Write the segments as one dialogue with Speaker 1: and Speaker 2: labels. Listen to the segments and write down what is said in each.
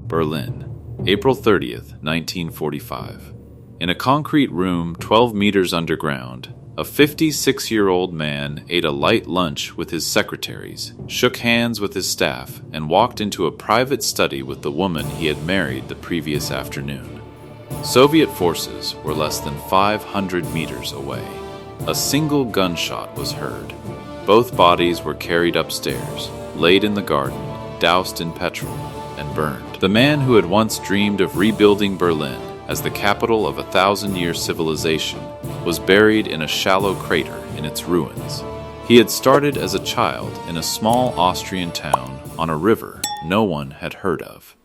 Speaker 1: Berlin, April 30th, 1945. In a concrete room 12 meters underground, a 56-year-old man ate a light lunch with his secretaries, shook hands with his staff, and walked into a private study with the woman he had married the previous afternoon. Soviet forces were less than 500 meters away. A single gunshot was heard. Both bodies were carried upstairs, laid in the garden, doused in petrol, and burned. The man who had once dreamed of rebuilding Berlin as the capital of a 1,000-year civilization was buried in a shallow crater in its ruins. He had started as a child in a small Austrian town on a river no one had heard of.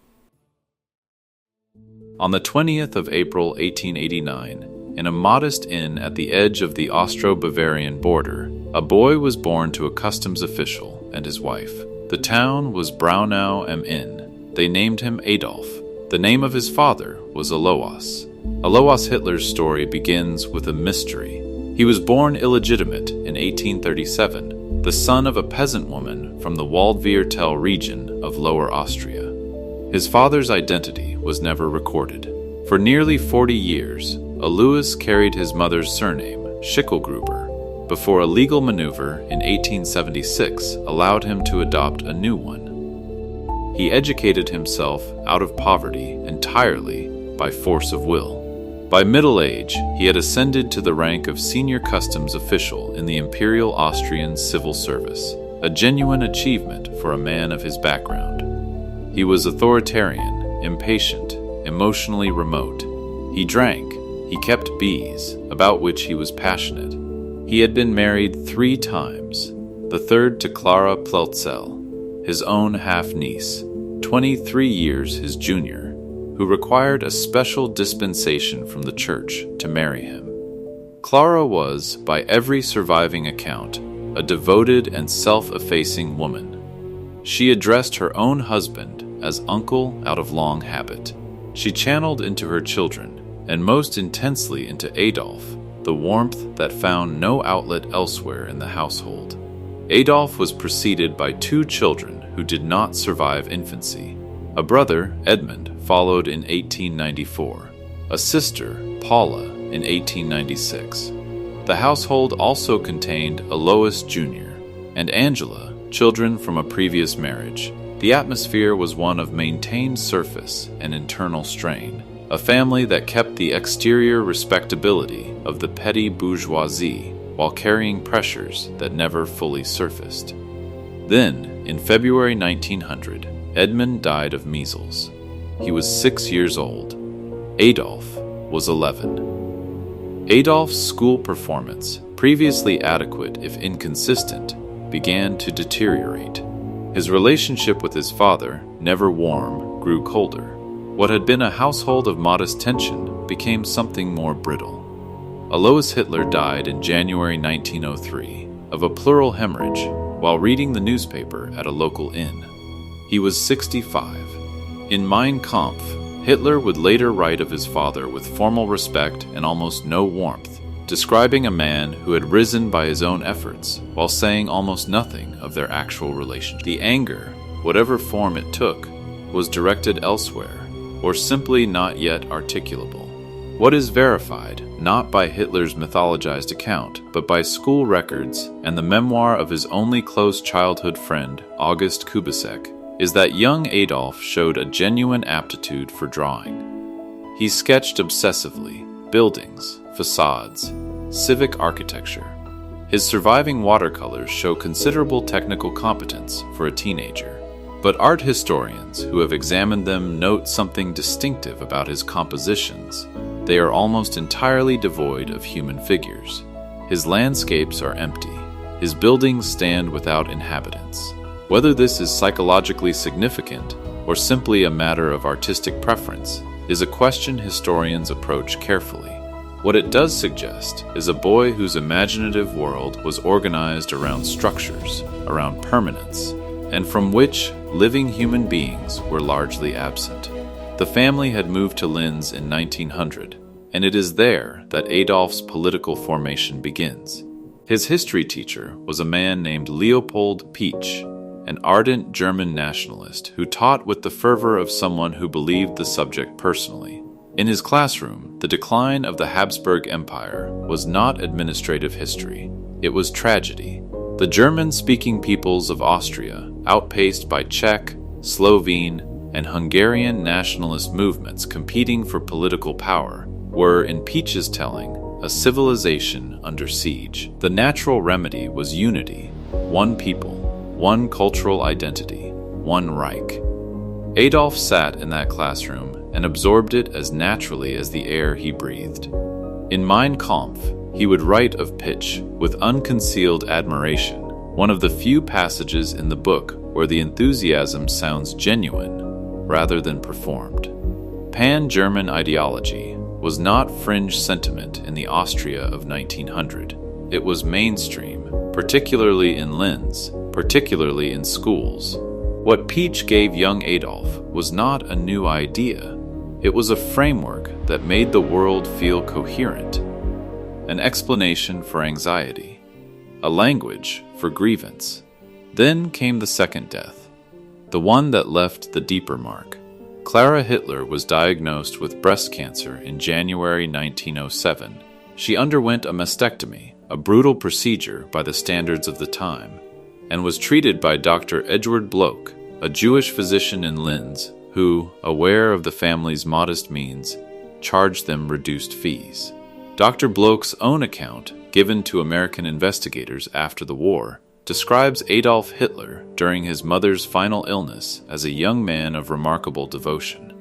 Speaker 1: On the 20th of April 1889, in a modest inn at the edge of the Austro-Bavarian border, a boy was born to a customs official and his wife. The town was Braunau am Inn. They named him Adolf. The name of his father was Alois. Alois Hitler's story begins with a mystery. He was born illegitimate in 1837, the son of a peasant woman from the Waldviertel region of Lower Austria. His father's identity was never recorded. For nearly 40 years, Alois carried his mother's surname, Schicklgruber, before a legal maneuver in 1876 allowed him to adopt a new one. He educated himself out of poverty entirely by force of will. By middle age, he had ascended to the rank of senior customs official in the Imperial Austrian Civil Service, a genuine achievement for a man of his background. He was authoritarian, impatient, emotionally remote. He drank, he kept bees, about which he was passionate. He had been married 3 times, the third to Clara Pleltzel, his own half-niece, 23 years his junior, who required a special dispensation from the church to marry him. Clara was, by every surviving account, a devoted and self-effacing woman. She addressed her own husband as uncle out of long habit. She channeled into her children, and most intensely into Adolf, the warmth that found no outlet elsewhere in the household. Adolf was preceded by 2 children who did not survive infancy. A brother, Edmund, followed in 1894, a sister, Paula, in 1896. The household also contained Alois Jr. and Angela, children from a previous marriage. The atmosphere was one of maintained surface and internal strain, a family that kept the exterior respectability of the petty bourgeoisie while carrying pressures that never fully surfaced. Then, in February 1900, Edmund died of measles. He was 6 years old. Adolf was 11. Adolf's school performance, previously adequate if inconsistent, began to deteriorate. His relationship with his father, never warm, grew colder. What had been a household of modest tension became something more brittle. Alois Hitler died in January 1903 of a pleural hemorrhage while reading the newspaper at a local inn. He was 65. In Mein Kampf, Hitler would later write of his father with formal respect and almost no warmth, describing a man who had risen by his own efforts while saying almost nothing of their actual relationship. The anger, whatever form it took, was directed elsewhere, or simply not yet articulable. What is verified, not by Hitler's mythologized account, but by school records and the memoir of his only close childhood friend, August Kubisek, is that young Adolf showed a genuine aptitude for drawing. He sketched obsessively buildings, facades, civic architecture. His surviving watercolors show considerable technical competence for a teenager. But art historians who have examined them note something distinctive about his compositions. They are almost entirely devoid of human figures. His landscapes are empty. His buildings stand without inhabitants. Whether this is psychologically significant or simply a matter of artistic preference is a question historians approach carefully. What it does suggest is a boy whose imaginative world was organized around structures, around permanence, and from which living human beings were largely absent. The family had moved to Linz in 1900, and it is there that Adolf's political formation begins. His history teacher was a man named Leopold Pietsch. an ardent German nationalist who taught with the fervor of someone who believed the subject personally. In his classroom, the decline of the Habsburg Empire was not administrative history. It was tragedy. The German-speaking peoples of Austria, outpaced by Czech, Slovene, and Hungarian nationalist movements competing for political power, were, in Peach's telling, a civilization under siege. The natural remedy was unity, one people, one cultural identity, one Reich. Adolf sat in that classroom and absorbed it as naturally as the air he breathed. In Mein Kampf, he would write of Pitch with unconcealed admiration, one of the few passages in the book where the enthusiasm sounds genuine rather than performed. Pan-German ideology was not fringe sentiment in the Austria of 1900. It was mainstream, particularly in Linz, particularly in schools. What Peach gave young Adolf was not a new idea. It was a framework that made the world feel coherent, an explanation for anxiety, a language for grievance. Then came the second death, the one that left the deeper mark. Clara Hitler was diagnosed with breast cancer in January 1907. She underwent a mastectomy, a brutal procedure by the standards of the time, and was treated by Dr. Edward Bloch, a Jewish physician in Linz, who, aware of the family's modest means, charged them reduced fees. Dr. Bloch's own account, given to American investigators after the war, describes Adolf Hitler during his mother's final illness as a young man of remarkable devotion.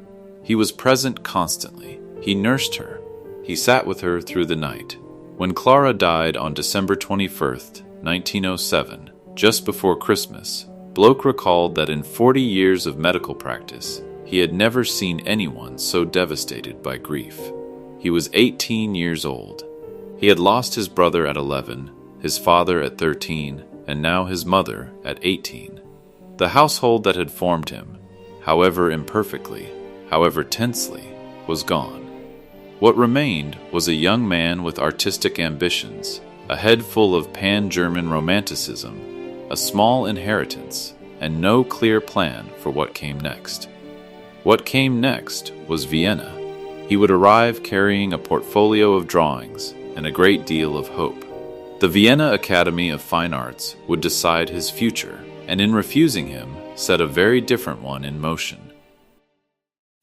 Speaker 1: He was present constantly. He nursed her. He sat with her through the night. When Clara died on December 21st, 1907, just before Christmas, Bloch recalled that in 40 years of medical practice, he had never seen anyone so devastated by grief. He was 18 years old. He had lost his brother at 11, his father at 13, and now his mother at 18. The household that had formed him, however imperfectly, however tensely, was gone. What remained was a young man with artistic ambitions, a head full of pan-German romanticism, a small inheritance, and no clear plan for what came next. What came next was Vienna. He would arrive carrying a portfolio of drawings and a great deal of hope. The Vienna Academy of Fine Arts would decide his future, and in refusing him, set a very different one in motion.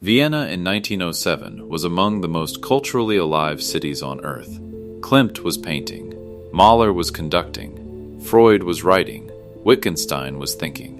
Speaker 1: Vienna in 1907 was among the most culturally alive cities on earth. Klimt was painting, Mahler was conducting, Freud was writing, Wittgenstein was thinking.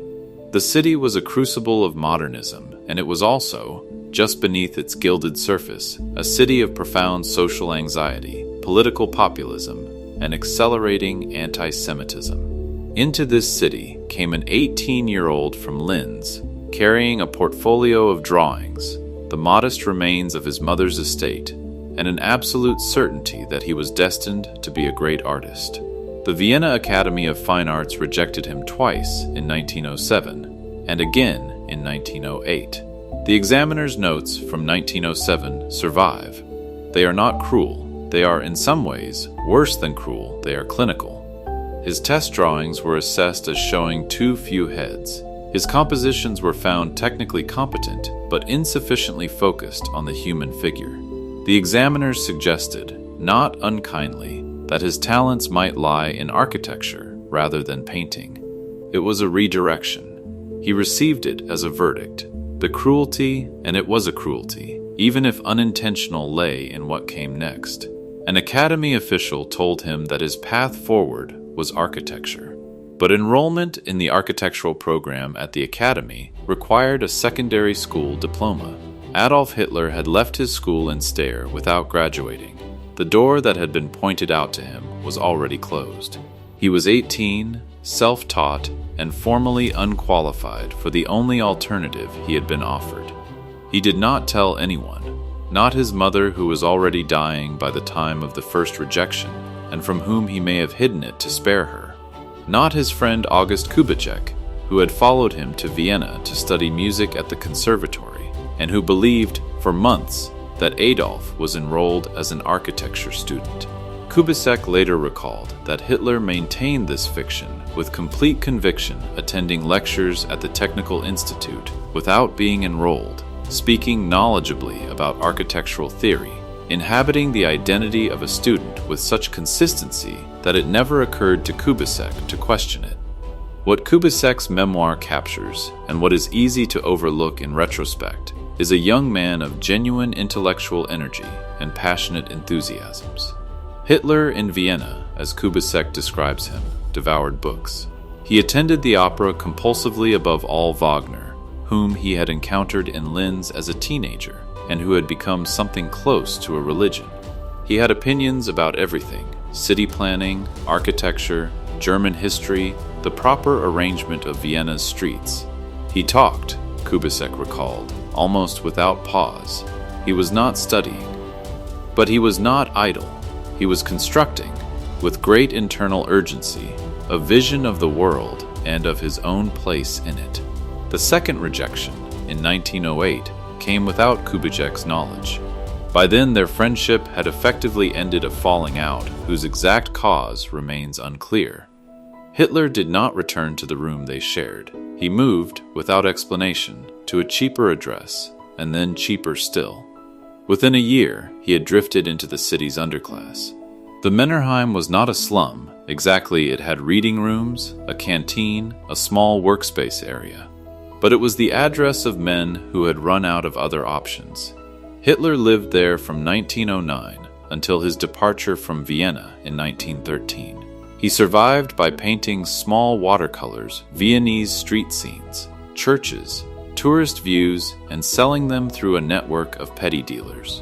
Speaker 1: The city was a crucible of modernism, and it was also, just beneath its gilded surface, a city of profound social anxiety, political populism, and accelerating anti-Semitism. Into this city came an 18-year-old from Linz, carrying a portfolio of drawings, the modest remains of his mother's estate, and an absolute certainty that he was destined to be a great artist. The Vienna Academy of Fine Arts rejected him twice in 1907 and again in 1908. The examiner's notes from 1907 survive. They are not cruel. They are, in some ways, worse than cruel. They are clinical. His test drawings were assessed as showing too few heads. His compositions were found technically competent, but insufficiently focused on the human figure. The examiners suggested, not unkindly, that his talents might lie in architecture rather than painting. It was a redirection. He received it as a verdict. The cruelty, and it was a cruelty, even if unintentional, lay in what came next. An academy official told him that his path forward was architecture. But enrollment in the architectural program at the academy required a secondary school diploma. Adolf Hitler had left his school in Steyr without graduating. The door that had been pointed out to him was already closed. He was 18, self-taught, and formally unqualified for the only alternative he had been offered. He did not tell anyone, not his mother who was already dying by the time of the first rejection, and from whom he may have hidden it to spare her, not his friend August Kubitschek, who had followed him to Vienna to study music at the conservatory, and who believed, for months, that Adolf was enrolled as an architecture student. Kubitschek later recalled that Hitler maintained this fiction with complete conviction, attending lectures at the Technical Institute without being enrolled, speaking knowledgeably about architectural theory, inhabiting the identity of a student with such consistency that it never occurred to Kubitschek to question it. What Kubitschek's memoir captures, and what is easy to overlook in retrospect, is a young man of genuine intellectual energy and passionate enthusiasms. Hitler in Vienna, as Kubitschek describes him, devoured books. He attended the opera compulsively above all Wagner, whom he had encountered in Linz as a teenager and who had become something close to a religion. He had opinions about everything: city planning, architecture, German history, the proper arrangement of Vienna's streets. He talked, Kubitschek recalled, almost without pause. He was not studying. But he was not idle. He was constructing, with great internal urgency, a vision of the world and of his own place in it. The second rejection, in 1908, came without Kubitschek's knowledge. By then, their friendship had effectively ended a falling out whose exact cause remains unclear. Hitler did not return to the room they shared. He moved, without explanation, to a cheaper address, and then cheaper still. Within a year, he had drifted into the city's underclass. The Mannerheim was not a slum. Exactly, it had reading rooms, a canteen, a small workspace area. But it was the address of men who had run out of other options. Hitler lived there from 1909 until his departure from Vienna in 1913. He survived by painting small watercolors, Viennese street scenes, churches, tourist views, and selling them through a network of petty dealers.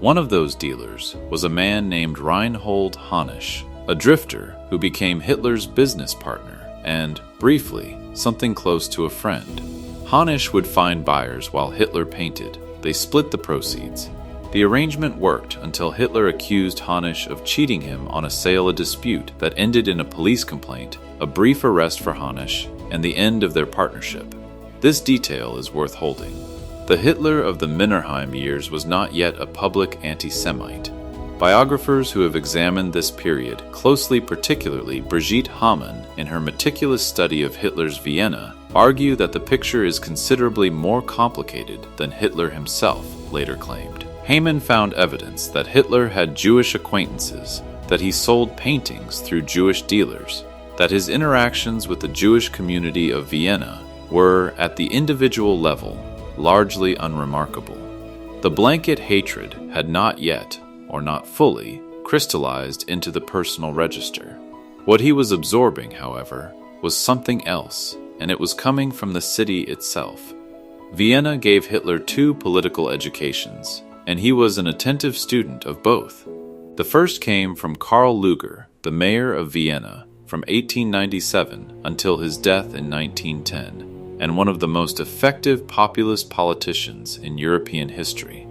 Speaker 1: One of those dealers was a man named Reinhold Hannisch, a drifter who became Hitler's business partner and, briefly, something close to a friend. Hannisch would find buyers while Hitler painted. They split the proceeds. The arrangement worked until Hitler accused Hannisch of cheating him on a dispute that ended in a police complaint, a brief arrest for Hannisch, and the end of their partnership. This detail is worth holding. The Hitler of the Mannerheim years was not yet a public anti-Semite. Biographers who have examined this period closely, particularly Brigitte Hamann, in her meticulous study of Hitler's Vienna, argue that the picture is considerably more complicated than Hitler himself later claimed. Hamann found evidence that Hitler had Jewish acquaintances, that he sold paintings through Jewish dealers, that his interactions with the Jewish community of Vienna were, at the individual level, largely unremarkable. The blanket hatred had not yet, or not fully, crystallized into the personal register. What he was absorbing, however, was something else, and it was coming from the city itself. Vienna gave Hitler 2 political educations, and he was an attentive student of both. The first came from Karl Lueger, the mayor of Vienna, from 1897 until his death in 1910, and one of the most effective populist politicians in European history.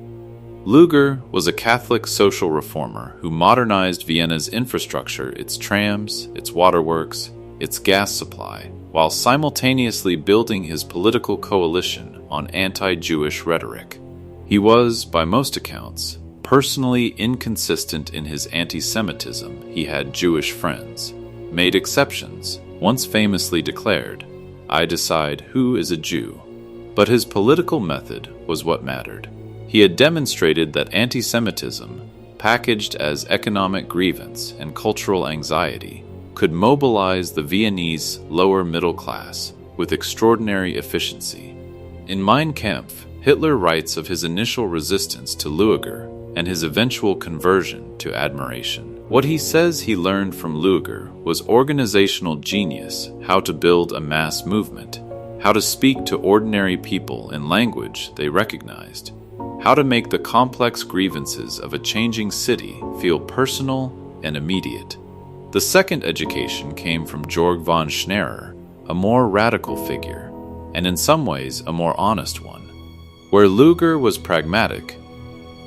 Speaker 1: Lueger was a Catholic social reformer who modernized Vienna's infrastructure, its trams, its waterworks, its gas supply, while simultaneously building his political coalition on anti-Jewish rhetoric. He was, by most accounts, personally inconsistent in his anti-Semitism. He had Jewish friends, made exceptions, once famously declared, "I decide who is a Jew." But his political method was what mattered. He had demonstrated that anti-Semitism, packaged as economic grievance and cultural anxiety, could mobilize the Viennese lower middle class with extraordinary efficiency. In Mein Kampf, Hitler writes of his initial resistance to Lueger and his eventual conversion to admiration. What he says he learned from Lueger was organizational genius, how to build a mass movement, how to speak to ordinary people in language they recognized, how to make the complex grievances of a changing city feel personal and immediate. The second education came from Georg von Schnerer, a more radical figure, and in some ways a more honest one. Where Lueger was pragmatic,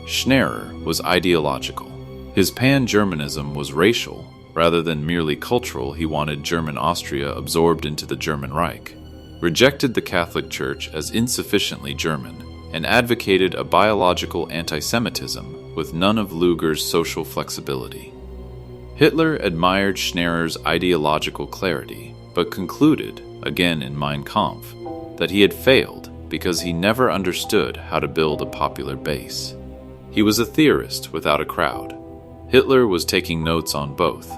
Speaker 1: Schnerer was ideological. His pan-Germanism was racial, rather than merely cultural. He wanted German Austria absorbed into the German Reich, rejected the Catholic Church as insufficiently German, and advocated a biological anti-Semitism with none of Lueger's social flexibility. Hitler admired Schnarr's ideological clarity, but concluded, again in Mein Kampf, that he had failed because he never understood how to build a popular base. He was a theorist without a crowd. Hitler was taking notes on both.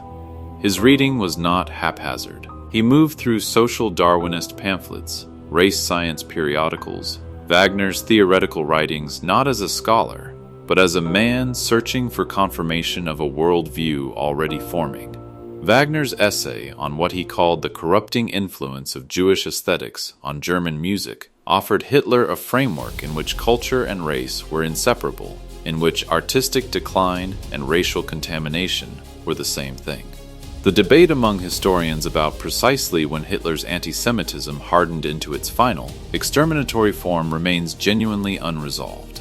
Speaker 1: His reading was not haphazard. He moved through social Darwinist pamphlets, race science periodicals, Wagner's theoretical writings not as a scholar, but as a man searching for confirmation of a worldview already forming. Wagner's essay on what he called the corrupting influence of Jewish aesthetics on German music offered Hitler a framework in which culture and race were inseparable, in which artistic decline and racial contamination were the same thing. The debate among historians about precisely when Hitler's anti-Semitism hardened into its final, exterminatory form remains genuinely unresolved.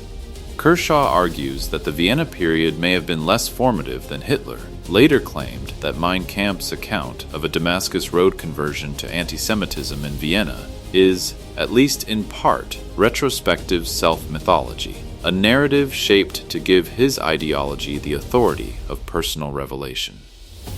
Speaker 1: Kershaw argues that the Vienna period may have been less formative than Hitler later claimed that Mein Kampf's account of a Damascus Road conversion to anti-Semitism in Vienna is, at least in part, retrospective self-mythology, a narrative shaped to give his ideology the authority of personal revelation.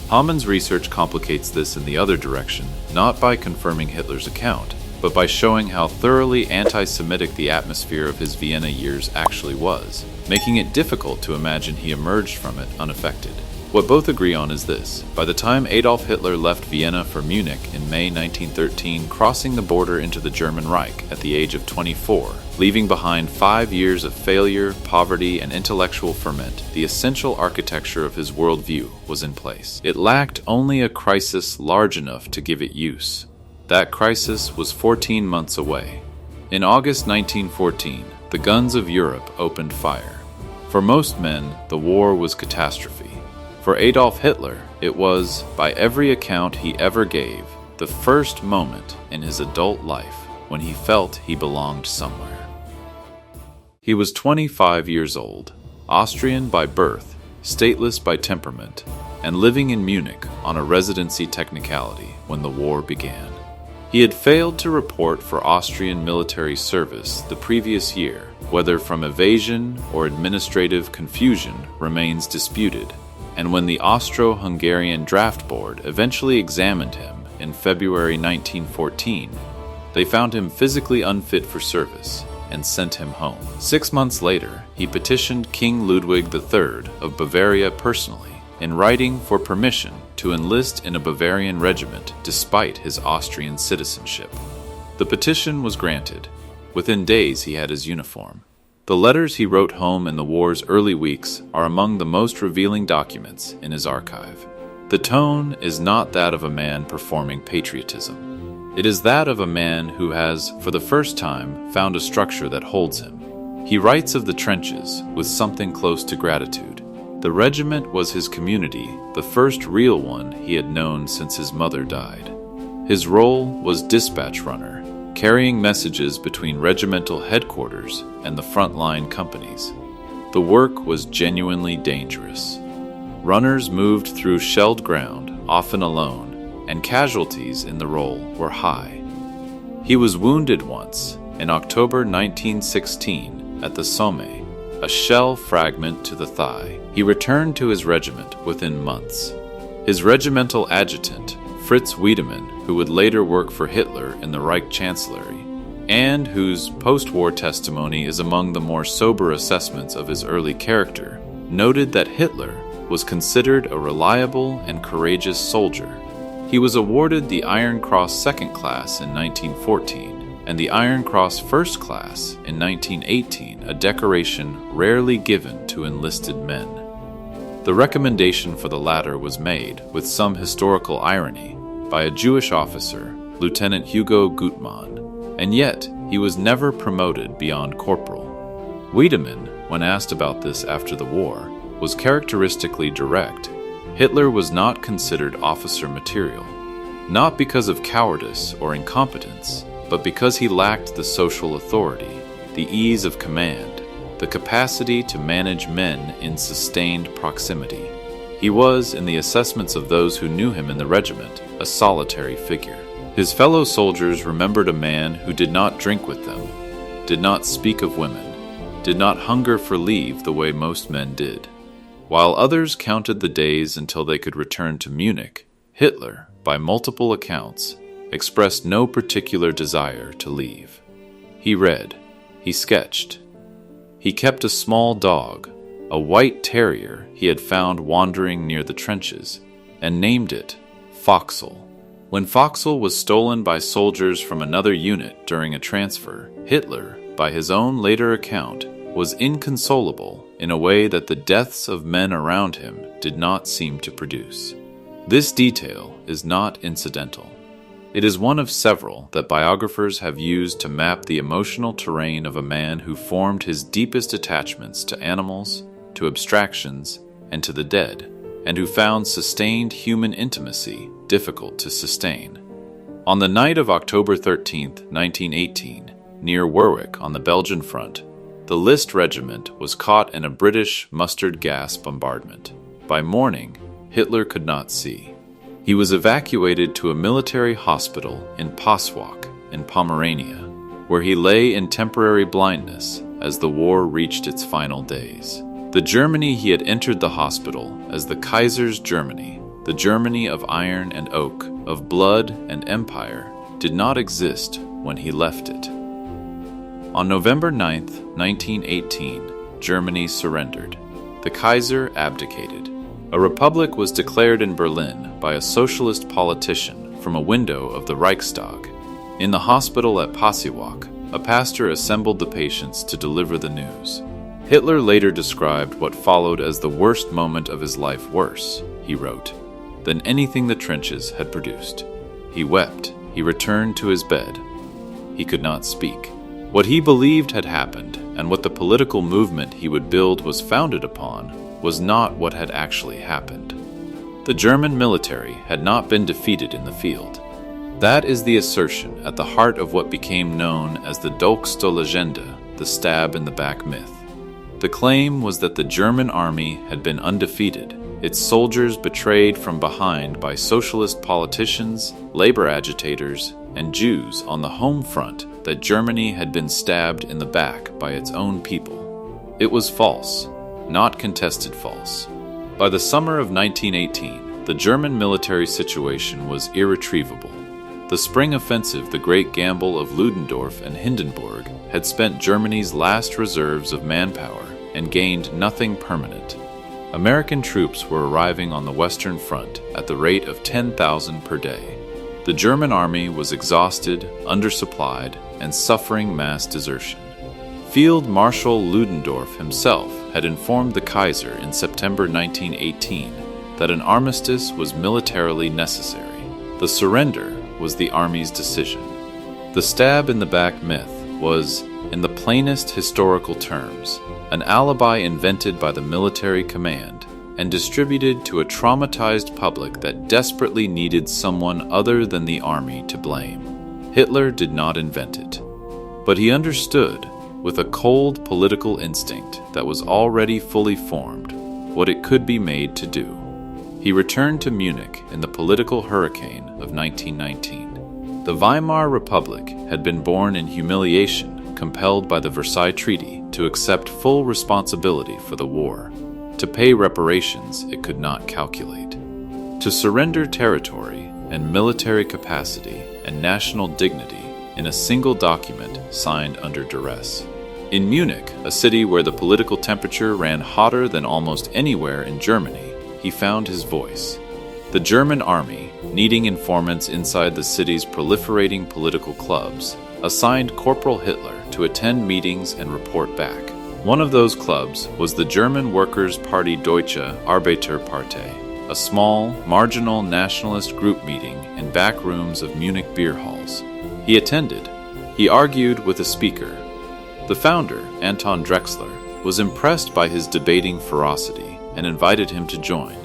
Speaker 1: Haman's research complicates this in the other direction, not by confirming Hitler's account, but by showing how thoroughly anti-Semitic the atmosphere of his Vienna years actually was, making it difficult to imagine he emerged from it unaffected. What both agree on is this: by the time Adolf Hitler left Vienna for Munich in May 1913, crossing the border into the German Reich at the age of 24, leaving behind 5 years of failure, poverty, and intellectual ferment, the essential architecture of his worldview was in place. It lacked only a crisis large enough to give it use. That crisis was 14 months away. In August 1914, the guns of Europe opened fire. For most men, the war was catastrophe. For Adolf Hitler, it was, by every account he ever gave, the first moment in his adult life when he felt he belonged somewhere. He was 25 years old, Austrian by birth, stateless by temperament, and living in Munich on a residency technicality when the war began. He had failed to report for Austrian military service the previous year, whether from evasion or administrative confusion remains disputed, and when the Austro-Hungarian Draft Board eventually examined him in February 1914, they found him physically unfit for service and sent him home. 6 months later, he petitioned King Ludwig III of Bavaria personally, in writing for permission to enlist in a Bavarian regiment despite his Austrian citizenship. The petition was granted. Within days he had his uniform. The letters he wrote home in the war's early weeks are among the most revealing documents in his archive. The tone is not that of a man performing patriotism. It is that of a man who has, for the first time, found a structure that holds him. He writes of the trenches with something close to gratitude. The regiment was his community, the first real one he had known since his mother died. His role was dispatch runner, carrying messages between regimental headquarters and the frontline companies. The work was genuinely dangerous. Runners moved through shelled ground, often alone, and casualties in the role were high. He was wounded once, in October 1916, at the Somme, a shell fragment to the thigh. He returned to his regiment within months. His regimental adjutant, Fritz Wiedemann, who would later work for Hitler in the Reich Chancellery, and whose post-war testimony is among the more sober assessments of his early character, noted that Hitler was considered a reliable and courageous soldier. He was awarded the Iron Cross Second Class in 1914 and the Iron Cross First Class in 1918, a decoration rarely given to enlisted men. The recommendation for the latter was made, with some historical irony, by a Jewish officer, Lieutenant Hugo Gutmann, and yet he was never promoted beyond corporal. Wiedemann, when asked about this after the war, was characteristically direct. Hitler was not considered officer material, not because of cowardice or incompetence, but because he lacked the social authority, the ease of command, the capacity to manage men in sustained proximity. He was, in the assessments of those who knew him in the regiment, a solitary figure. His fellow soldiers remembered a man who did not drink with them, did not speak of women, did not hunger for leave the way most men did. While others counted the days until they could return to Munich, Hitler, by multiple accounts, expressed no particular desire to leave. He read, he sketched. He kept a small dog, a white terrier he had found wandering near the trenches, and named it Foxel. When Foxel was stolen by soldiers from another unit during a transfer, Hitler, by his own later account, was inconsolable in a way that the deaths of men around him did not seem to produce. This detail is not incidental. It is one of several that biographers have used to map the emotional terrain of a man who formed his deepest attachments to animals, to abstractions, and to the dead, and who found sustained human intimacy difficult to sustain. On the night of October 13, 1918, near Werwick on the Belgian front, the List Regiment was caught in a British mustard gas bombardment. By morning, Hitler could not see. He was evacuated to a military hospital in Pasewalk in Pomerania, where he lay in temporary blindness as the war reached its final days. The Germany he had entered the hospital as the Kaiser's Germany, the Germany of iron and oak, of blood and empire, did not exist when he left it. On November 9, 1918, Germany surrendered. The Kaiser abdicated. A republic was declared in Berlin by a socialist politician from a window of the Reichstag. In the hospital at Pasewalk, a pastor assembled the patients to deliver the news. Hitler later described what followed as the worst moment of his life, worse, he wrote, than anything the trenches had produced. He wept. He returned to his bed. He could not speak. What he believed had happened, and what the political movement he would build was founded upon, was not what had actually happened. The German military had not been defeated in the field. That is the assertion at the heart of what became known as the Dolchstoßlegende, the stab in the back myth. The claim was that the German army had been undefeated, its soldiers betrayed from behind by socialist politicians, labor agitators, and Jews on the home front, that Germany had been stabbed in the back by its own people. It was false, not contested false. By the summer of 1918, the German military situation was irretrievable. The spring offensive, the great gamble of Ludendorff and Hindenburg, had spent Germany's last reserves of manpower and gained nothing permanent. American troops were arriving on the Western Front at the rate of 10,000 per day. The German army was exhausted, undersupplied, and suffering mass desertion. Field Marshal Ludendorff himself had informed the Kaiser in September 1918 that an armistice was militarily necessary. The surrender was the army's decision. The stab in the back myth was, in the plainest historical terms, an alibi invented by the military command and distributed to a traumatized public that desperately needed someone other than the army to blame. Hitler did not invent it, but he understood, with a cold political instinct that was already fully formed, what it could be made to do. He returned to Munich in the political hurricane of 1919. The Weimar Republic had been born in humiliation, compelled by the Versailles Treaty to accept full responsibility for the war, to pay reparations it could not calculate, to surrender territory and military capacity and national dignity in a single document signed under duress. In Munich, a city where the political temperature ran hotter than almost anywhere in Germany, he found his voice. The German army, needing informants inside the city's proliferating political clubs, assigned Corporal Hitler to attend meetings and report back. One of those clubs was the German Workers' Party Deutsche Arbeiterpartei, a small, marginal nationalist group meeting in back rooms of Munich beer halls. He attended. He argued with a speaker. The founder, Anton Drexler, was impressed by his debating ferocity and invited him to join.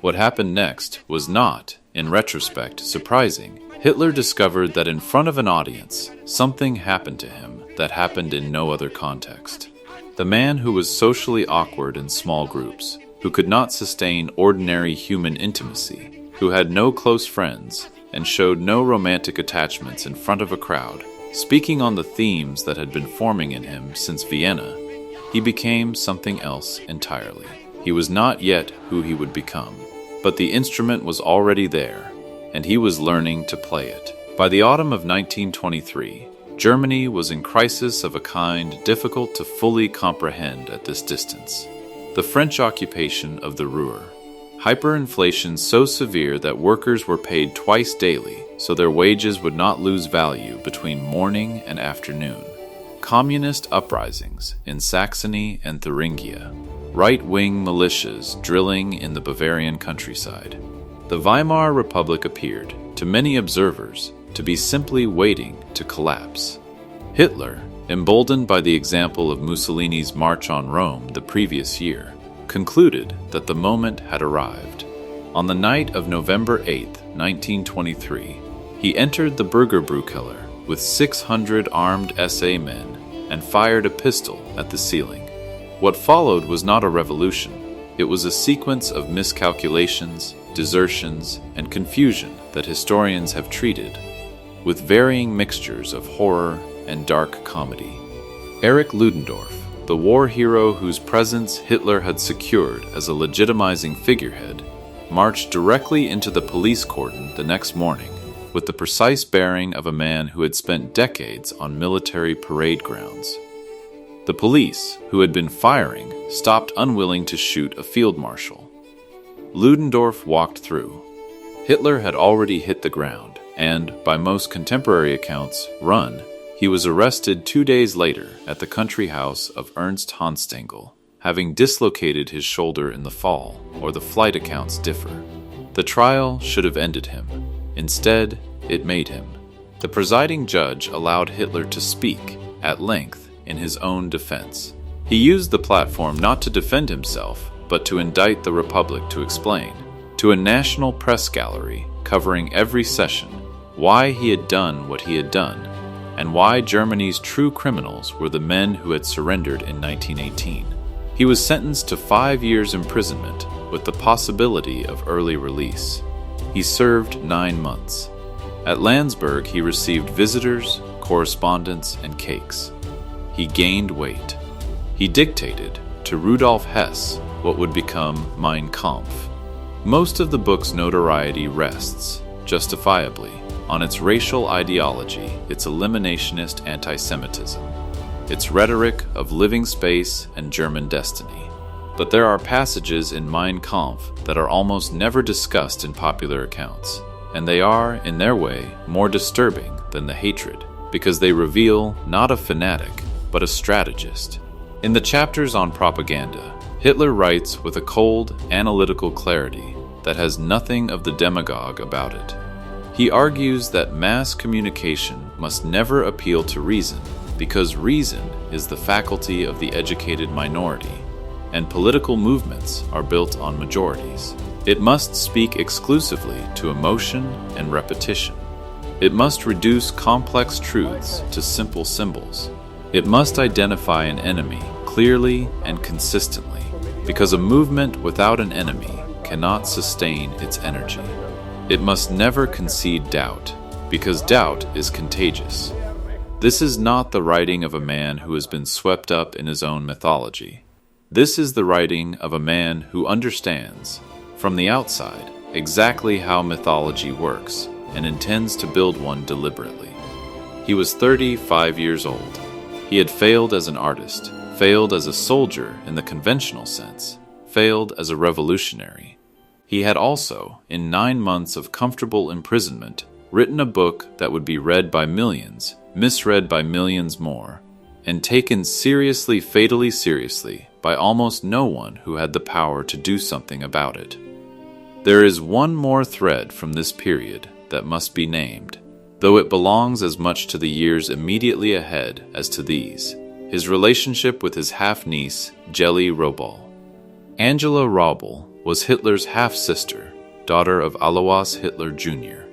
Speaker 1: What happened next was not, in retrospect, surprising. Hitler discovered that in front of an audience, something happened to him that happened in no other context. The man who was socially awkward in small groups, who could not sustain ordinary human intimacy, who had no close friends, and showed no romantic attachments in front of a crowd, speaking on the themes that had been forming in him since Vienna, he became something else entirely. He was not yet who he would become, but the instrument was already there, and he was learning to play it. By the autumn of 1923, Germany was in crisis of a kind difficult to fully comprehend at this distance. The French occupation of the Ruhr. Hyperinflation so severe that workers were paid twice daily, so their wages would not lose value between morning and afternoon. Communist uprisings in Saxony and Thuringia. Right-wing militias drilling in the Bavarian countryside. The Weimar Republic appeared, to many observers, to be simply waiting to collapse. Hitler, emboldened by the example of Mussolini's march on Rome the previous year, concluded that the moment had arrived. On the night of November 8, 1923, he entered the Bürgerbruchkeller with 600 armed SA men and fired a pistol at the ceiling. What followed was not a revolution. It was a sequence of miscalculations, desertions, and confusion that historians have treated with varying mixtures of horror and dark comedy. Erich Ludendorff, the war hero whose presence Hitler had secured as a legitimizing figurehead, marched directly into the police cordon the next morning with the precise bearing of a man who had spent decades on military parade grounds. The police, who had been firing, stopped unwilling to shoot a field marshal. Ludendorff walked through. Hitler had already hit the ground, and, by most contemporary accounts, run. He was arrested 2 days later at the country house of Ernst Hanstengel, having dislocated his shoulder in the fall, or the flight accounts differ. The trial should have ended him. Instead, it made him. The presiding judge allowed Hitler to speak, at length, in his own defense. He used the platform not to defend himself, but to indict the Republic to explain, to a national press gallery covering every session, why he had done what he had done, and why Germany's true criminals were the men who had surrendered in 1918. He was sentenced to 5 years imprisonment with the possibility of early release. He served 9 months. At Landsberg, he received visitors, correspondence, and cakes. He gained weight. He dictated, to Rudolf Hess, what would become Mein Kampf. Most of the book's notoriety rests, justifiably, on its racial ideology, its eliminationist anti-Semitism, its rhetoric of living space and German destiny. But there are passages in Mein Kampf that are almost never discussed in popular accounts, and they are, in their way, more disturbing than the hatred, because they reveal not a fanatic, but a strategist. In the chapters on propaganda, Hitler writes with a cold, analytical clarity that has nothing of the demagogue about it. He argues that mass communication must never appeal to reason, because reason is the faculty of the educated minority, and political movements are built on majorities. It must speak exclusively to emotion and repetition. It must reduce complex truths to simple symbols. It must identify an enemy clearly and consistently, because a movement without an enemy cannot sustain its energy. It must never concede doubt, because doubt is contagious. This is not the writing of a man who has been swept up in his own mythology. This is the writing of a man who understands, from the outside, exactly how mythology works and intends to build one deliberately. He was 35 years old. He had failed as an artist, failed as a soldier in the conventional sense, failed as a revolutionary. He had also, in 9 months of comfortable imprisonment, written a book that would be read by millions, misread by millions more, and taken seriously, fatally seriously, by almost no one who had the power to do something about it. There is one more thread from this period that must be named, though it belongs as much to the years immediately ahead as to these: his relationship with his half-niece, Jelly Roebel. Angela Roebel was Hitler's half-sister, daughter of Alois Hitler Jr.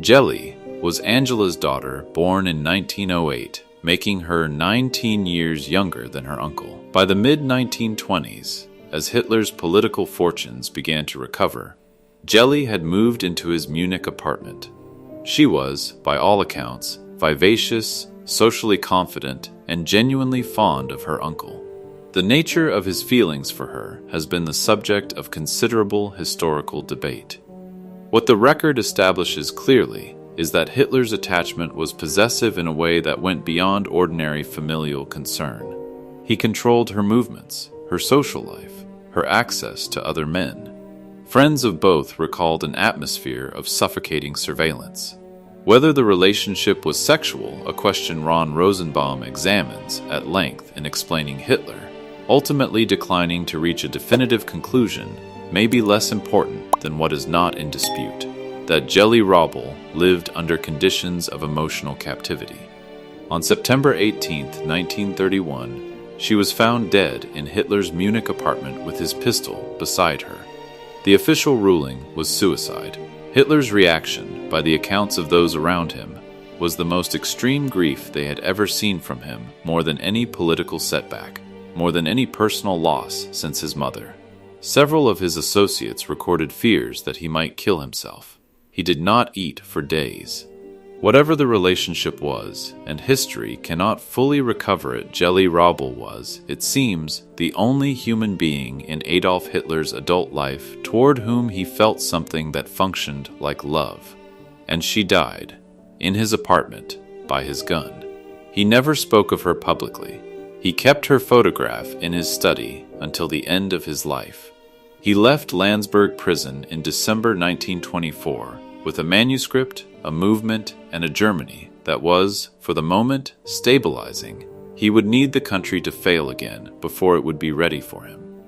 Speaker 1: Jelly was Angela's daughter, born in 1908, making her 19 years younger than her uncle. By the mid-1920s, as Hitler's political fortunes began to recover, Jelly had moved into his Munich apartment. She was, by all accounts, vivacious, socially confident, and genuinely fond of her uncle. The nature of his feelings for her has been the subject of considerable historical debate. What the record establishes clearly is that Hitler's attachment was possessive in a way that went beyond ordinary familial concern. He controlled her movements, her social life, her access to other men. Friends of both recalled an atmosphere of suffocating surveillance. Whether the relationship was sexual, a question Ron Rosenbaum examines at length in explaining Hitler, ultimately declining to reach a definitive conclusion, may be less important than what is not in dispute, that Jelly Robbel lived under conditions of emotional captivity. On September 18, 1931, she was found dead in Hitler's Munich apartment with his pistol beside her. The official ruling was suicide. Hitler's reaction, by the accounts of those around him, was the most extreme grief they had ever seen from him, more than any political setback, more than any personal loss since his mother. Several of his associates recorded fears that he might kill himself. He did not eat for days. Whatever the relationship was, and history cannot fully recover it, Jelly Robbel was, it seems, the only human being in Adolf Hitler's adult life toward whom he felt something that functioned like love. And she died, in his apartment, by his gun. He never spoke of her publicly. He kept her photograph in his study until the end of his life. He left Landsberg prison in December 1924 with a manuscript, a movement, and a Germany that was, for the moment, stabilizing. He would need the country to fail again before it would be ready for him.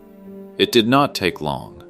Speaker 1: It did not take long.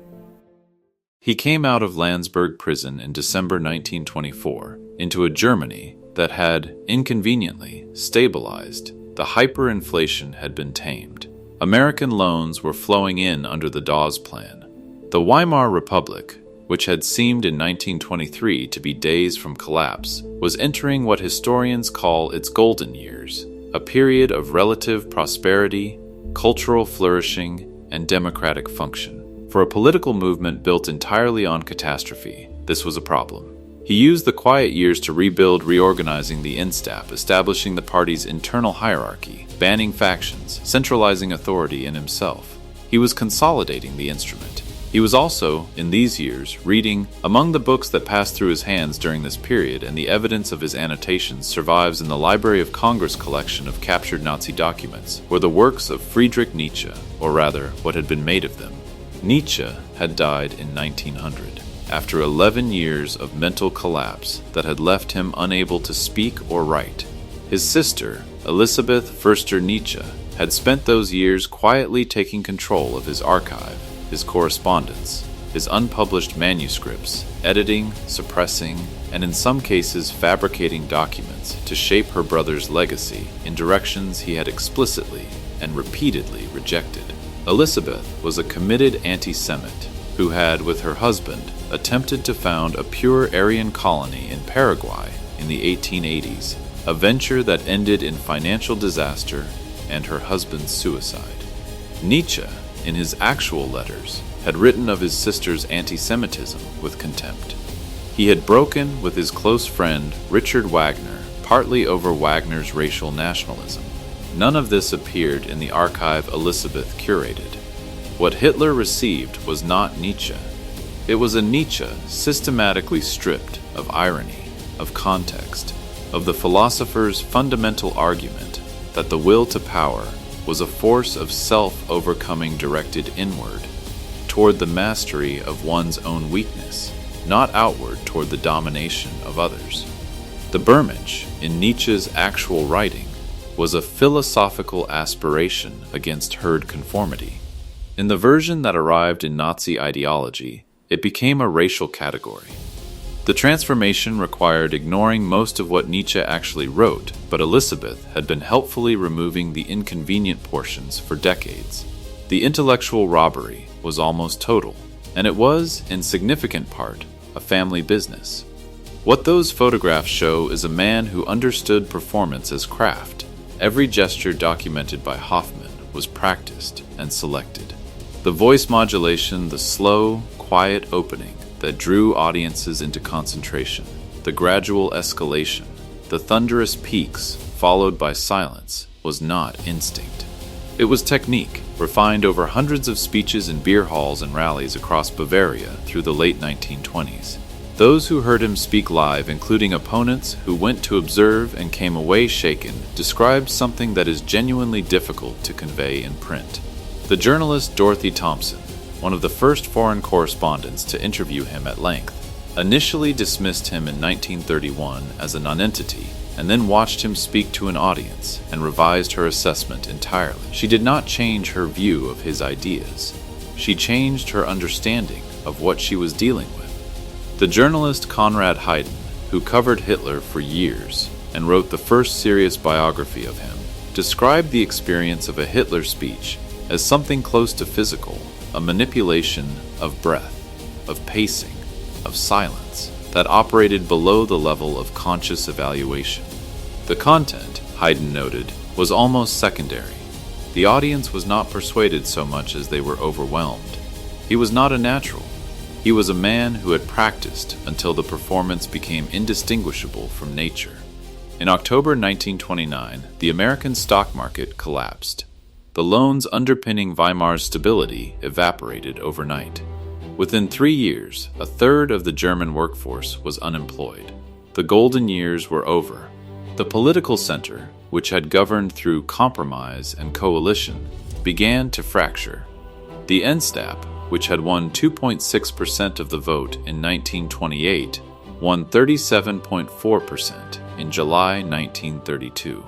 Speaker 1: He came out of Landsberg prison in December 1924 into a Germany that had, inconveniently, stabilized. The hyperinflation had been tamed. American loans were flowing in under the Dawes Plan. The Weimar Republic, which had seemed in 1923 to be days from collapse, was entering what historians call its golden years, a period of relative prosperity, cultural flourishing, and democratic function. For a political movement built entirely on catastrophe, this was a problem. He used the quiet years to rebuild, reorganizing the Instap, establishing the party's internal hierarchy, banning factions, centralizing authority in himself. He was consolidating the instrument. He was also, in these years, reading. Among the books that passed through his hands during this period, and the evidence of his annotations survives in the Library of Congress collection of captured Nazi documents, were the works of Friedrich Nietzsche, or rather, what had been made of them. Nietzsche had died in 1900, after 11 years of mental collapse that had left him unable to speak or write. His sister, Elisabeth Förster Nietzsche, had spent those years quietly taking control of his archive, his correspondence, his unpublished manuscripts, editing, suppressing, and in some cases fabricating documents to shape her brother's legacy in directions he had explicitly and repeatedly rejected. Elizabeth was a committed anti-Semite who had, with her husband, attempted to found a pure Aryan colony in Paraguay in the 1880s, a venture that ended in financial disaster and her husband's suicide. Nietzsche, in his actual letters, had written of his sister's anti-Semitism with contempt. He had broken with his close friend Richard Wagner, partly over Wagner's racial nationalism. None of this appeared in the archive Elizabeth curated. What Hitler received was not Nietzsche. It was a Nietzsche systematically stripped of irony, of context, of the philosopher's fundamental argument that the will to power was a force of self-overcoming directed inward, toward the mastery of one's own weakness, not outward toward the domination of others. The Bermensch, in Nietzsche's actual writing, was a philosophical aspiration against herd conformity. In the version that arrived in Nazi ideology, it became a racial category. The transformation required ignoring most of what Nietzsche actually wrote, but Elizabeth had been helpfully removing the inconvenient portions for decades. The intellectual robbery was almost total, and it was, in significant part, a family business. What those photographs show is a man who understood performance as craft. Every gesture documented by Hoffman was practiced and selected. The voice modulation, the slow, quiet opening that drew audiences into concentration, the gradual escalation, the thunderous peaks followed by silence, was not instinct. It was technique, refined over hundreds of speeches in beer halls and rallies across Bavaria through the late 1920s. Those who heard him speak live, including opponents who went to observe and came away shaken, described something that is genuinely difficult to convey in print. The journalist Dorothy Thompson, one of the first foreign correspondents to interview him at length, initially dismissed him in 1931 as a nonentity, and then watched him speak to an audience and revised her assessment entirely. She did not change her view of his ideas. She changed her understanding of what she was dealing with. The journalist Conrad Hayden, who covered Hitler for years and wrote the first serious biography of him, described the experience of a Hitler speech as something close to physical, a manipulation of breath, of pacing, of silence that operated below the level of conscious evaluation. The content, Hayden noted, was almost secondary. The audience was not persuaded so much as they were overwhelmed. He was not a natural. He was a man who had practiced until the performance became indistinguishable from nature. In October 1929, the American stock market collapsed. The loans underpinning Weimar's stability evaporated overnight. Within 3 years, a third of the German workforce was unemployed. The golden years were over. The political center, which had governed through compromise and coalition, began to fracture. The Endstab, which had won 2.6% of the vote in 1928, won 37.4% in July 1932.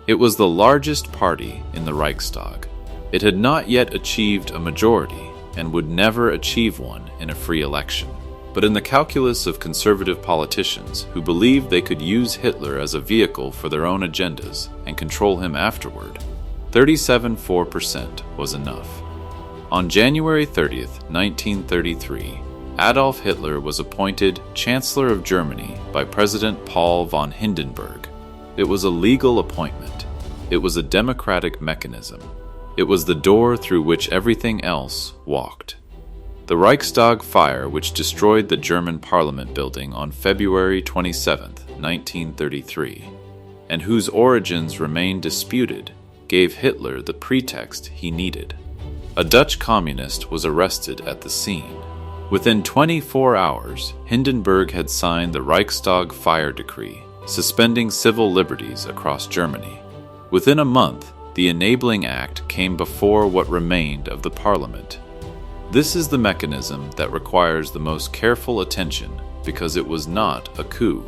Speaker 1: It was the largest party in the Reichstag. It had not yet achieved a majority and would never achieve one in a free election. But in the calculus of conservative politicians who believed they could use Hitler as a vehicle for their own agendas and control him afterward, 37.4% was enough. On January 30th, 1933, Adolf Hitler was appointed Chancellor of Germany by President Paul von Hindenburg. It was a legal appointment. It was a democratic mechanism. It was the door through which everything else walked. The Reichstag fire, which destroyed the German parliament building on February 27, 1933, and whose origins remain disputed, gave Hitler the pretext he needed. A Dutch communist was arrested at the scene. Within 24 hours, Hindenburg had signed the Reichstag fire decree, suspending civil liberties across Germany. Within a month, the Enabling Act came before what remained of the Parliament. This is the mechanism that requires the most careful attention because it was not a coup.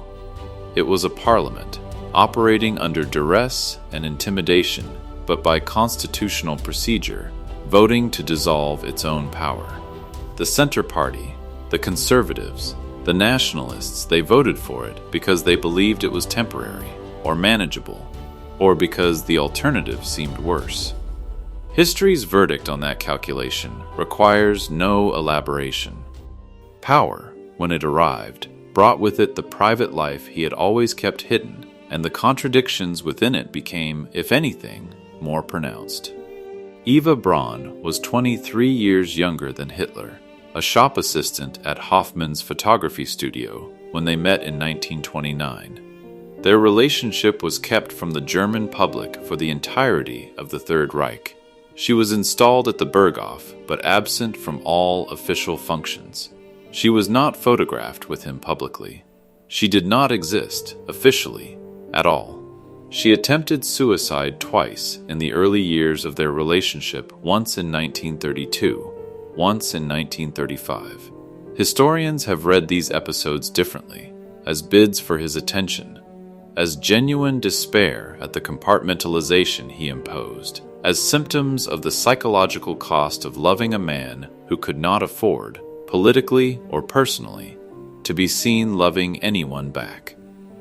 Speaker 1: It was a parliament, operating under duress and intimidation, but by constitutional procedure, voting to dissolve its own power. The Centre Party, the Conservatives, the Nationalists, they voted for it because they believed it was temporary or manageable, or because the alternative seemed worse. History's verdict on that calculation requires no elaboration. Power, when it arrived, brought with it the private life he had always kept hidden, and the contradictions within it became, if anything, more pronounced. Eva Braun was 23 years younger than Hitler, a shop assistant at Hoffmann's photography studio when they met in 1929. Their relationship was kept from the German public for the entirety of the Third Reich. She was installed at the Berghof, but absent from all official functions. She was not photographed with him publicly. She did not exist, officially, at all. She attempted suicide twice in the early years of their relationship, once in 1932, once in 1935. Historians have read these episodes differently, as bids for his attention, as genuine despair at the compartmentalization he imposed, as symptoms of the psychological cost of loving a man who could not afford, politically or personally, to be seen loving anyone back.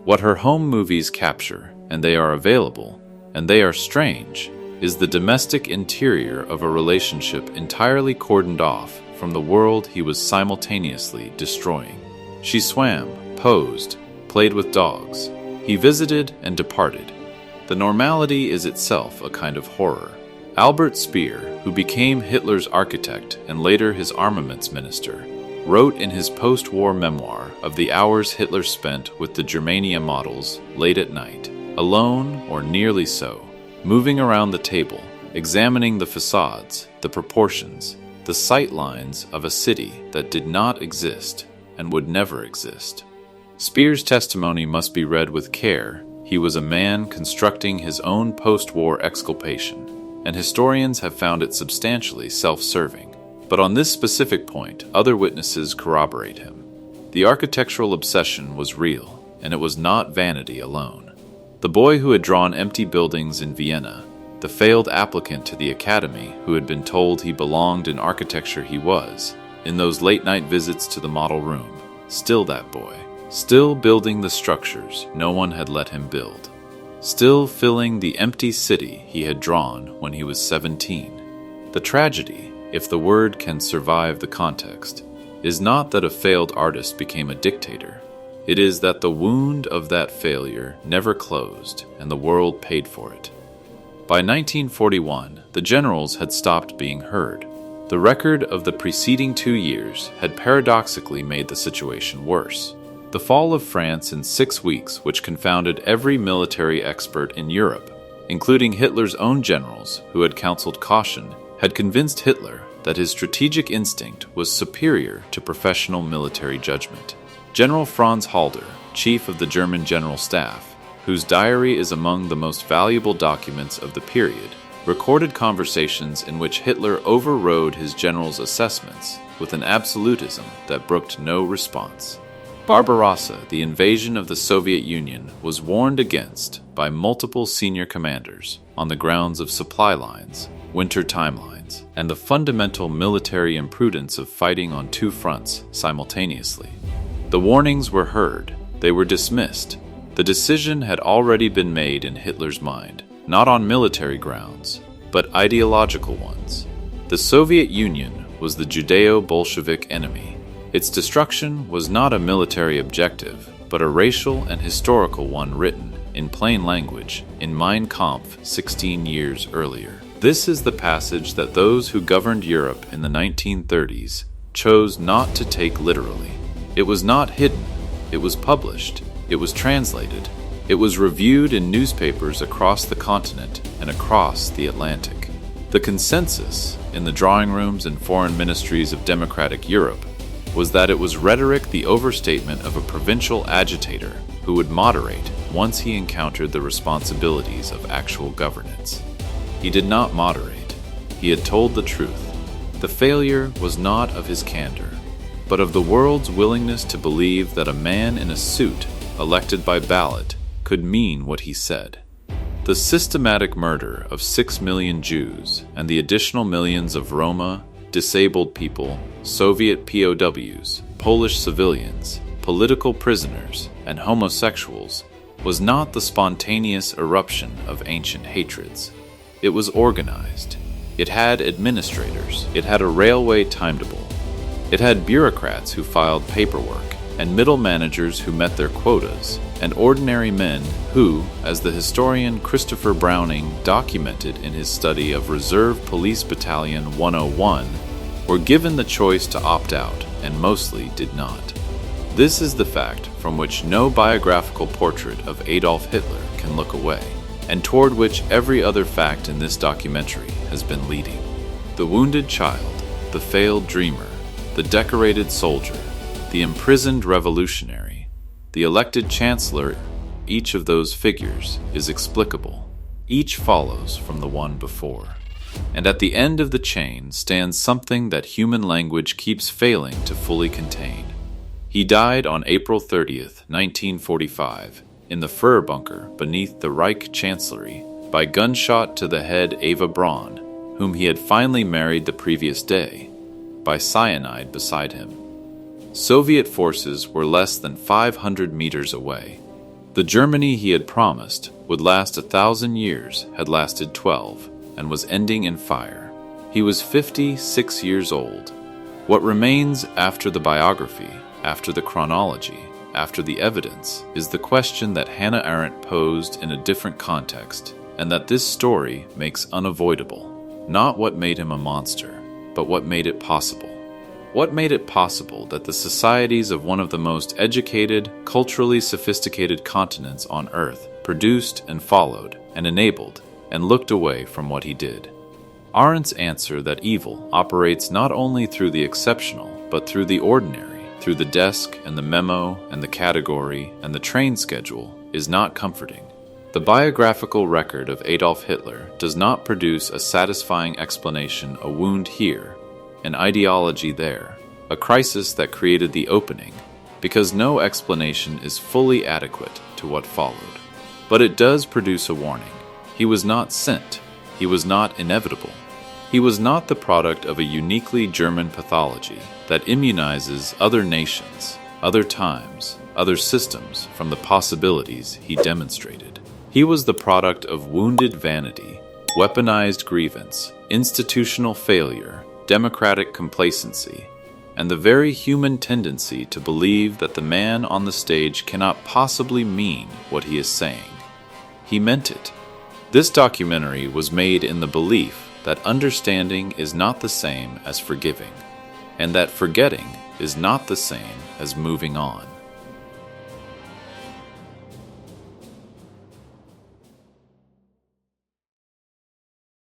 Speaker 1: What her home movies capture, and they are available, and they are strange, is the domestic interior of a relationship entirely cordoned off from the world he was simultaneously destroying. She swam, posed, played with dogs. He visited and departed. The normality is itself a kind of horror. Albert Speer, who became Hitler's architect and later his armaments minister, wrote in his post-war memoir of the hours Hitler spent with the Germania models late at night, alone or nearly so, moving around the table, examining the facades, the proportions, the sight lines of a city that did not exist and would never exist. Speer's testimony must be read with care. He was a man constructing his own post-war exculpation, and historians have found it substantially self-serving. But on this specific point, other witnesses corroborate him. The architectural obsession was real, and it was not vanity alone. The boy who had drawn empty buildings in Vienna, the failed applicant to the academy who had been told he belonged in architecture he was, in those late-night visits to the model room, still that boy, still building the structures no one had let him build, still filling the empty city he had drawn when he was 17. The tragedy, if the word can survive the context, is not that a failed artist became a dictator. It is that the wound of that failure never closed and the world paid for it. By 1941, the generals had stopped being heard. The record of the preceding 2 years had paradoxically made the situation worse. The fall of France in 6 weeks, which confounded every military expert in Europe, including Hitler's own generals who had counseled caution, had convinced Hitler that his strategic instinct was superior to professional military judgment. General Franz Halder, chief of the German General Staff, whose diary is among the most valuable documents of the period, recorded conversations in which Hitler overrode his generals' assessments with an absolutism that brooked no response. Barbarossa, the invasion of the Soviet Union, was warned against by multiple senior commanders on the grounds of supply lines, winter timelines, and the fundamental military imprudence of fighting on 2 fronts simultaneously. The warnings were heard, they were dismissed. The decision had already been made in Hitler's mind, not on military grounds, but ideological ones. The Soviet Union was the Judeo-Bolshevik enemy. Its destruction was not a military objective, but a racial and historical one written, in plain language, in Mein Kampf 16 years earlier. This is the passage that those who governed Europe in the 1930s chose not to take literally. It was not hidden, it was published, it was translated, it was reviewed in newspapers across the continent and across the Atlantic. The consensus in the drawing rooms and foreign ministries of democratic Europe was that it was rhetoric, the overstatement of a provincial agitator who would moderate once he encountered the responsibilities of actual governance. He did not moderate. He had told the truth. The failure was not of his candor, but of the world's willingness to believe that a man in a suit, elected by ballot, could mean what he said. The systematic murder of 6 million Jews and the additional millions of Roma, disabled people, Soviet POWs, Polish civilians, political prisoners, and homosexuals was not the spontaneous eruption of ancient hatreds. It was organized. It had administrators. It had a railway timetable. It had bureaucrats who filed paperwork, and middle managers who met their quotas, and ordinary men who, as the historian Christopher Browning documented in his study of Reserve Police Battalion 101, were given the choice to opt out, and mostly did not. This is the fact from which no biographical portrait of Adolf Hitler can look away, and toward which every other fact in this documentary has been leading. The wounded child, the failed dreamer, the decorated soldier, the imprisoned revolutionary, the elected chancellor, each of those figures is explicable. Each follows from the one before. And at the end of the chain stands something that human language keeps failing to fully contain. He died on April 30th, 1945, in the fur bunker beneath the Reich Chancellery, by gunshot to the head Eva Braun, whom he had finally married the previous day, by cyanide beside him. Soviet forces were less than 500 meters away. The Germany he had promised would last 1,000 years had lasted 12, and was ending in fire. He was 56 years old. What remains after the biography, after the chronology, after the evidence, is the question that Hannah Arendt posed in a different context, and that this story makes unavoidable. Not what made him a monster, but what made it possible. What made it possible that the societies of one of the most educated, culturally sophisticated continents on Earth produced and followed and enabled and looked away from what he did? Arendt's answer that evil operates not only through the exceptional, but through the ordinary, through the desk and the memo and the category and the train schedule, is not comforting. The biographical record of Adolf Hitler does not produce a satisfying explanation, a wound here, an ideology there, a crisis that created the opening, because no explanation is fully adequate to what followed. But it does produce a warning. He was not sent. He was not inevitable. He was not the product of a uniquely German pathology that immunizes other nations, other times, other systems from the possibilities he demonstrated. He was the product of wounded vanity, weaponized grievance, institutional failure, democratic complacency, and the very human tendency to believe that the man on the stage cannot possibly mean what he is saying. He meant it. This documentary was made in the belief that understanding is not the same as forgiving, and that forgetting is not the same as moving on.